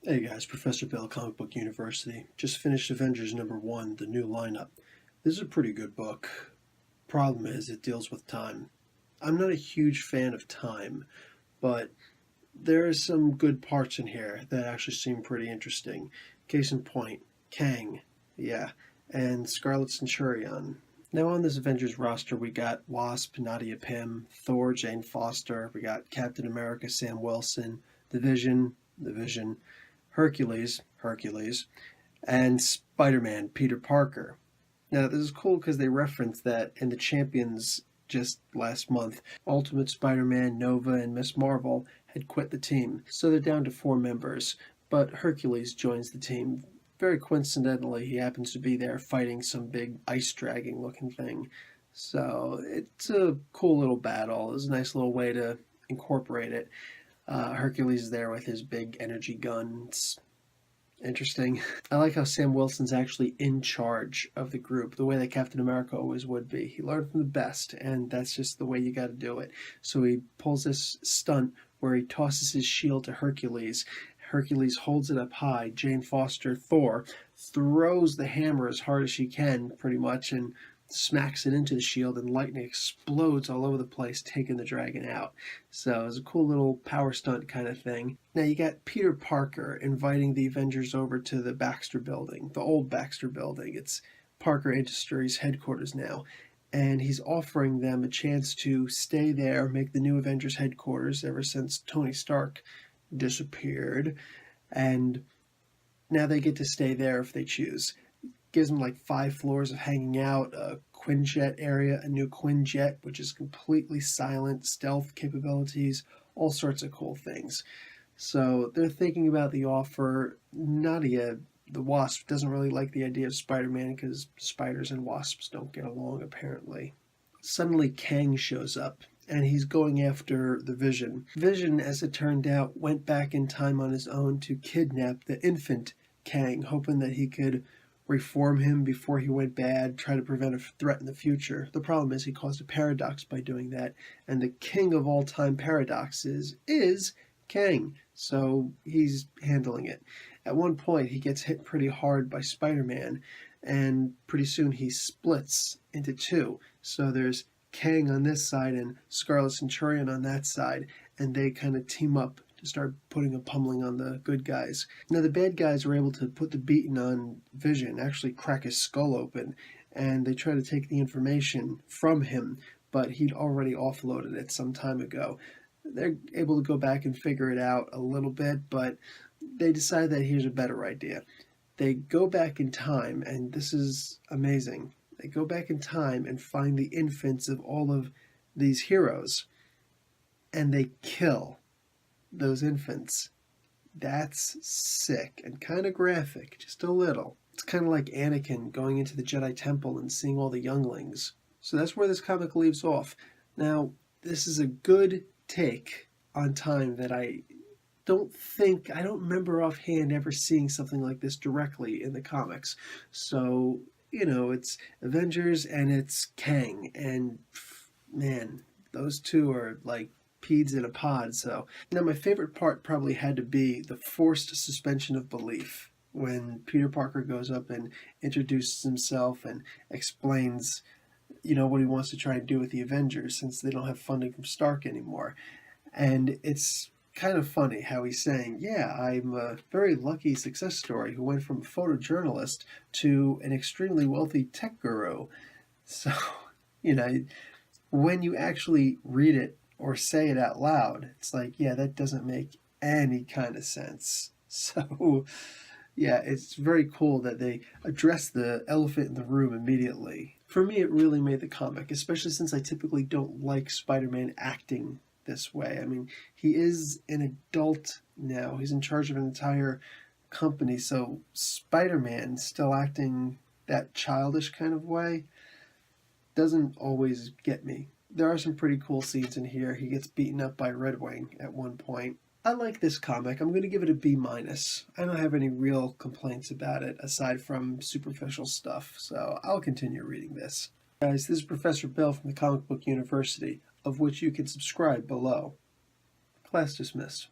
Hey guys, Professor Bill, Comic Book University. Just finished Avengers #1, the new lineup. This is a pretty good book. Problem is, it deals with time. I'm not a huge fan of time, but there are some good parts in here that actually seem pretty interesting. Case in point, Kang, yeah, and Scarlet Centurion. Now on this Avengers roster, we got Wasp, Nadia Pym, Thor, Jane Foster, we got Captain America, Sam Wilson, the Vision, Hercules, and Spider-Man, Peter Parker. Now, this is cool because they reference that in the Champions just last month, Ultimate Spider-Man, Nova, and Miss Marvel had quit the team, so they're down to 4 members, but Hercules joins the team. Very coincidentally, he happens to be there fighting some big ice-dragging looking thing. So it's a cool little battle. It's a nice little way to incorporate it. Hercules is there with his big energy gun. It's interesting. I like how Sam Wilson's actually in charge of the group, the way that Captain America always would be. He learned from the best, and that's just the way you got to do it. So he pulls this stunt where he tosses his shield to Hercules. Hercules holds it up high. Jane Foster, Thor, throws the hammer as hard as she can, pretty much, and smacks it into the shield, and lightning explodes all over the place, taking the dragon out. So it was a cool little power stunt kind of thing. Now you got Peter Parker inviting the Avengers over to the Baxter Building, the old Baxter Building. It's Parker Industries headquarters now. And he's offering them a chance to stay there, make the new Avengers headquarters ever since Tony Stark disappeared. And now they get to stay there if they choose. Gives them like 5 floors of hanging out, a Quinjet area, a new Quinjet, which is completely silent, stealth capabilities, all sorts of cool things. So they're thinking about the offer. Nadia, the Wasp, doesn't really like the idea of Spider-Man because spiders and wasps don't get along, apparently. Suddenly Kang shows up, and he's going after the Vision. Vision, as it turned out, went back in time on his own to kidnap the infant Kang, hoping that he could reform him before he went bad, try to prevent a threat in the future. The problem is he caused a paradox by doing that, and the king of all time paradoxes is Kang, so he's handling it. At one point, he gets hit pretty hard by Spider-Man, and pretty soon he splits into 2. So there's Kang on this side and Scarlet Centurion on that side, and they kind of team up to start putting a pummeling on the good guys. Now the bad guys were able to put the beating on Vision, actually crack his skull open, and they try to take the information from him, but he'd already offloaded it some time ago. They're able to go back and figure it out a little bit, but they decide that here's a better idea. They go back in time, and this is amazing. They go back in time and find the infants of all of these heroes, and they kill those infants. That's sick and kind of graphic, just a little. It's kind of like Anakin going into the Jedi Temple and seeing all the younglings. So that's where this comic leaves off. Now, this is a good take on time that I don't remember offhand ever seeing something like this directly in the comics. So, it's Avengers and it's Kang, and man, those two are like peas in a pod. So now my favorite part probably had to be the forced suspension of belief when Peter Parker goes up and introduces himself and explains what he wants to try and do with the Avengers since they don't have funding from Stark anymore. And it's kind of funny how he's saying, yeah, I'm a very lucky success story who went from a photojournalist to an extremely wealthy tech guru. So, when you actually read it or say it out loud, it's like, yeah, that doesn't make any kind of sense. So, yeah, it's very cool that they address the elephant in the room immediately. For me, it really made the comic, especially since I typically don't like Spider-Man acting this way. I mean, he is an adult now. He's in charge of an entire company, so Spider-Man still acting that childish kind of way doesn't always get me. There are some pretty cool scenes in here. He gets beaten up by Red Wing at one point. I like this comic. I'm going to give it a B-. I don't have any real complaints about it aside from superficial stuff, so I'll continue reading this. Guys, this is Professor Bill from the Comic Book University, of which you can subscribe below. Class dismissed.